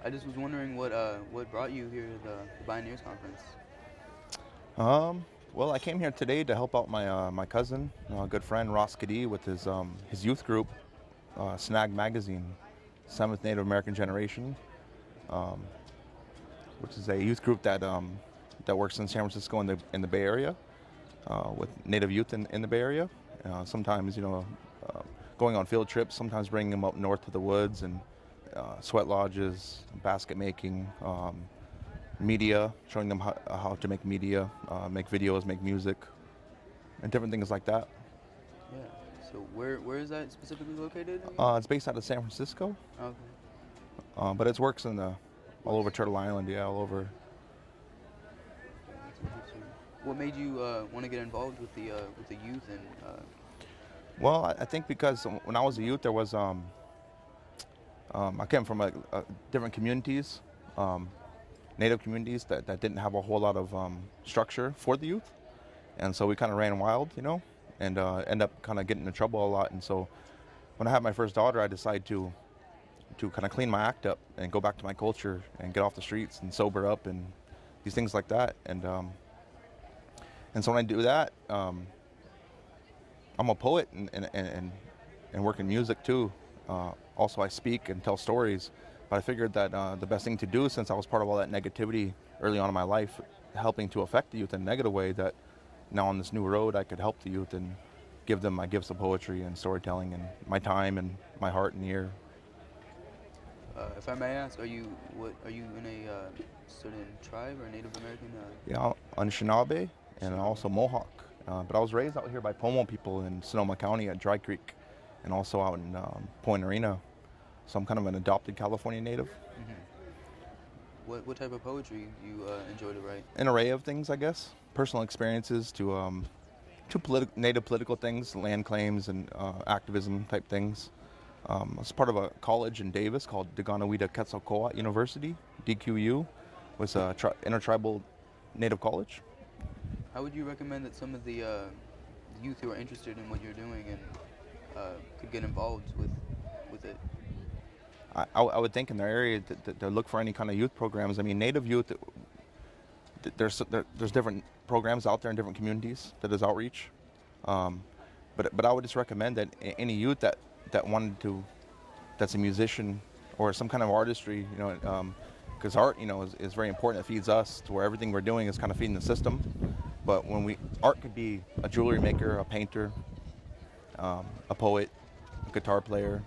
I just was wondering what brought you here to the Bioneers conference. Well, I came here today to help out my cousin, good friend Ross Kadee, with his youth group, Snag Magazine, Seventh Native American Generation, um, which is a youth group that works in San Francisco in the Bay Area, with Native youth in the Bay Area. Sometimes uh, going on field trips, sometimes bringing them up north to the woods and sweat lodges, basket making. Media, showing them how to make media, make videos, make music, and different things like that. Yeah. So where is that specifically located again? It's based out of San Francisco, Okay. but it works all over Works. Turtle Island, yeah, all over. Okay, that's interesting. What made you want to get involved with the youth and Well, I think because when I was a youth, there was I came from different communities, um, Native communities that didn't have a whole lot of structure for the youth, and so we kind of ran wild, and end up kind of getting in trouble a lot. And so when I had my first daughter, I decided to kind of clean my act up and go back to my culture and get off the streets and sober up and these things like that. And so when I do that, I'm a poet and work in music too. Also, I speak and tell stories. But I figured that the best thing to do, since I was part of all that negativity early on in my life, helping to affect the youth in a negative way, that now on this new road I could help the youth and give them my gifts of poetry and storytelling and my time and my heart and ear. if I may ask, are you in a certain tribe or Native American? Yeah, Anishinaabe and Anishinaabe. also Mohawk. But I was raised out here by Pomo people in Sonoma County at Dry Creek, and also out in Point Arena. So I'm kind of an adopted California native. Hmm. What type of poetry you enjoy to write? An array of things, I guess. Personal experiences to native political things, land claims and activism type things. I was part of a college in Davis called Deganawida Quetzalcoatl University, DQU, was a intertribal native college. How would you recommend that some of the youth who are interested in what you're doing and could get involved with it? I would think in their area to look for any kind of youth programs. I mean, native youth, there's different programs out there in different communities that does outreach. Um, but I would just recommend that any youth that wanted to, that's a musician or some kind of artistry, because art, is very important. It feeds us to where everything we're doing is kind of feeding the system. But art could be a jewelry maker, a painter, a poet, a guitar player.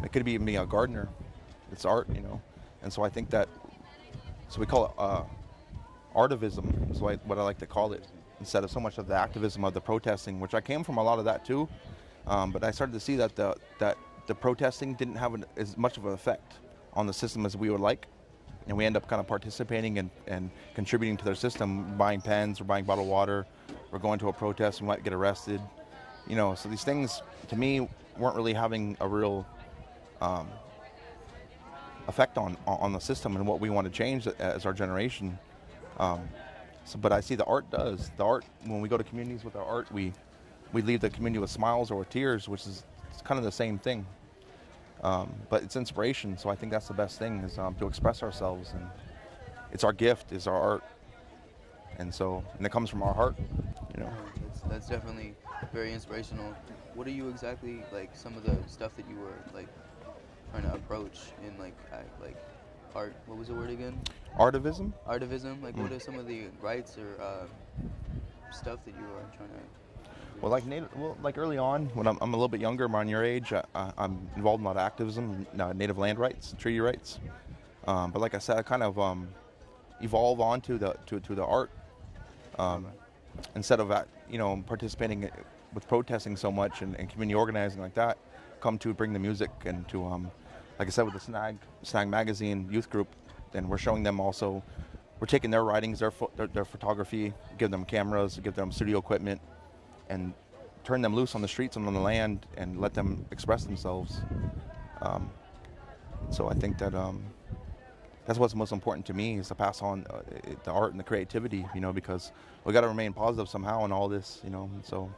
It could be me, a gardener. It's art. And so I think that, so we call it artivism, is what I like to call it, instead of so much of the activism of the protesting, which I came from a lot of that too. But I started to see that the protesting didn't have as much of an effect on the system as we would like. And we end up kind of participating and contributing to their system, buying pens or buying bottled water, or going to a protest and might get arrested. So these things, to me, weren't really having a real effect on the system and what we want to change as our generation. But I see the art does. The art, when we go to communities with our art, we leave the community with smiles or with tears, which is it's kind of the same thing. But it's inspiration, so I think that's the best thing, is to express ourselves, and it's our gift, is our art, and it comes from our heart, you know. That's definitely very inspirational. What are you exactly like? Some of the stuff that you were like trying to approach in like art. What was the word again? Artivism. Artivism. Like, Mm. what are some of the rights or stuff that you are trying to Well, reach? like early on, when I'm a little bit younger, I'm around your age, I'm involved in a lot of activism, native land rights, treaty rights. But like I said, I kind of evolve onto the art, um, Okay. instead of participating with protesting so much and community organizing like that. Come to bring the music and to like I said, with the Snag Magazine youth group, and we're showing them also. We're taking their writings, their photography, give them cameras, give them studio equipment, and turn them loose on the streets and on the land and let them express themselves. Um, so I think that that's what's most important to me, is to pass on the art and the creativity, because we got to remain positive somehow in all this. And so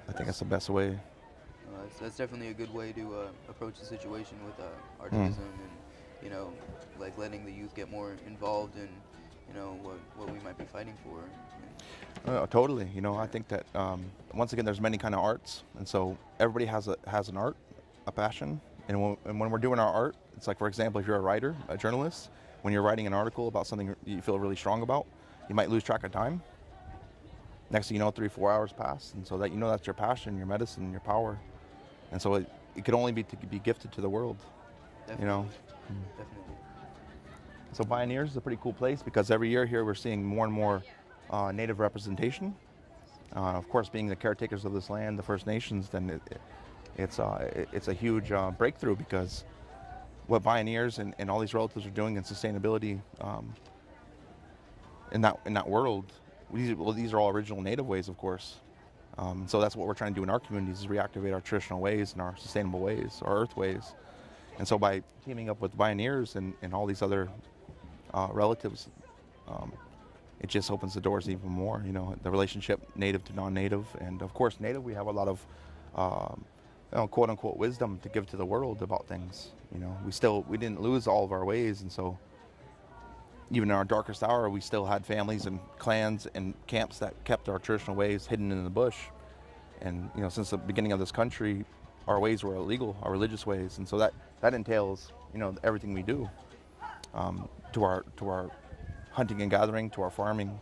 I think that's the best way. That's definitely a good way to approach the situation with Mm. artivism and you know, like letting the youth get more involved in, you know, what we might be fighting for. Totally. You know, I think that once again, there's many kind of arts, and so everybody has an art, a passion, and when we're doing our art, it's like, for example, if you're a writer, a journalist, when you're writing an article about something you feel really strong about, you might lose track of time. Next thing you know, 3-4 hours pass, and so that you know that's your passion, your medicine, your power, and so it could only be gifted to the world. Definitely. You know. Definitely. So Bioneers is a pretty cool place because every year here we're seeing more and more native representation. Of course, being the caretakers of this land, the First Nations, then it's a huge breakthrough, because what Bioneers and all these relatives are doing in sustainability in that world, these are all original native ways, of course. So that's what we're trying to do in our communities, is reactivate our traditional ways and our sustainable ways, our earth ways. And so by teaming up with Bioneers and all these other relatives, it just opens the doors even more. You know, the relationship native to non-native, and of course native, we have a lot of quote unquote wisdom to give to the world about things. You know, we didn't lose all of our ways, and so even in our darkest hour, we still had families and clans and camps that kept our traditional ways hidden in the bush. And you know, since the beginning of this country, our ways were illegal, our religious ways, and so that entails, you know, everything we do, to our hunting and gathering, to our farming,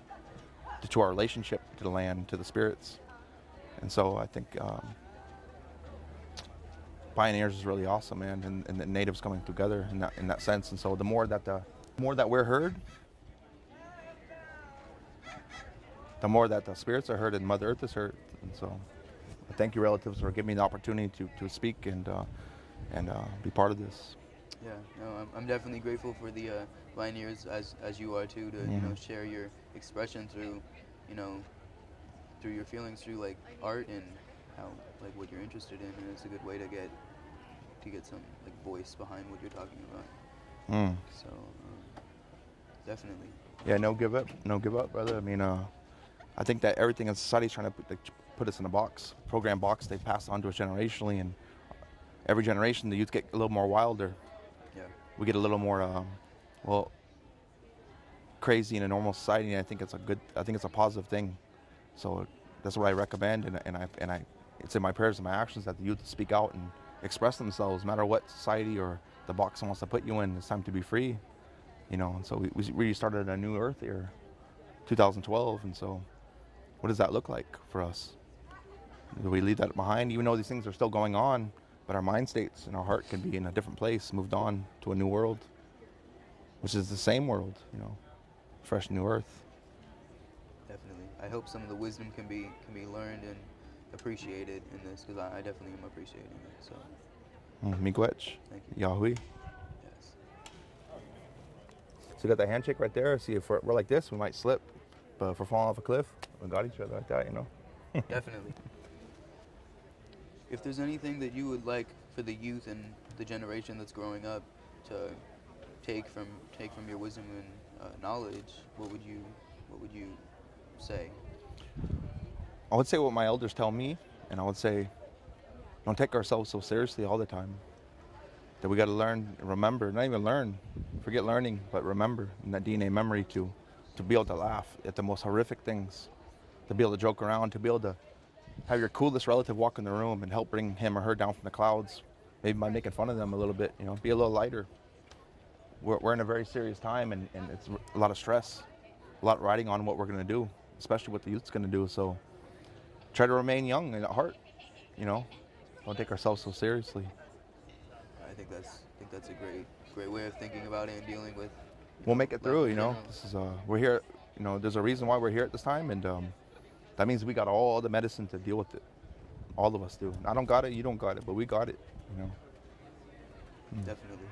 to our relationship to the land, to the spirits. And so I think Pioneers is really awesome, man, and the natives coming together in that sense. And so the more that we're heard, the more that the spirits are heard and Mother Earth is heard. And so I thank you, relatives, for giving me the opportunity to speak and be part of this. Yeah, no, I'm definitely grateful for the Bioneers, as you are too, to you know, share your expression through, you know, through your feelings, through like art and how, like, what you're interested in, and it's a good way to get some like voice behind what you're talking about. So definitely. Yeah, no give up, brother. I mean, I think that everything in society is trying to put us in a box, program box they pass on to us generationally, and every generation the youth get a little more wilder. Yeah. We get a little more, crazy in a normal society, and I think it's a positive thing. So that's what I recommend, and it's in my prayers and my actions that the youth speak out and express themselves, no matter what society or the box wants to put you in. It's time to be free, you know. And so we really started a new earth here, 2012, and so what does that look like for us? Do we leave that behind, even though these things are still going on, but our mind states and our heart can be in a different place, moved on to a new world, which is the same world, you know, fresh new earth. Definitely. I hope some of the wisdom can be learned and appreciated in this, because I definitely am appreciating it. So. Miigwech. Thank you. Yahui. Yes. So you got that handshake right there. See, if we're like this, we might slip. But if we're falling off a cliff, we got each other like that, you know. Definitely. If there's anything that you would like for the youth and the generation that's growing up to take from your wisdom and knowledge, what would you say? I would say what my elders tell me, and I would say, don't take ourselves so seriously all the time. That we got to learn, remember, not even learn, forget learning, but remember in that DNA memory to be able to laugh at the most horrific things, to be able to joke around, to be able to have your coolest relative walk in the room and help bring him or her down from the clouds, maybe by making fun of them a little bit, you know, be a little lighter. We're in a very serious time, and it's a lot of stress, a lot riding on what we're going to do, especially what the youth's going to do. So try to remain young and at heart, you know, don't take ourselves so seriously. I think that's a great way of thinking about it and dealing with. We'll make it through, you know. This is we're here, you know. There's a reason why we're here at this time, and that means we got all the medicine to deal with it. All of us do. I don't got it, you don't got it, but we got it, you know. Definitely.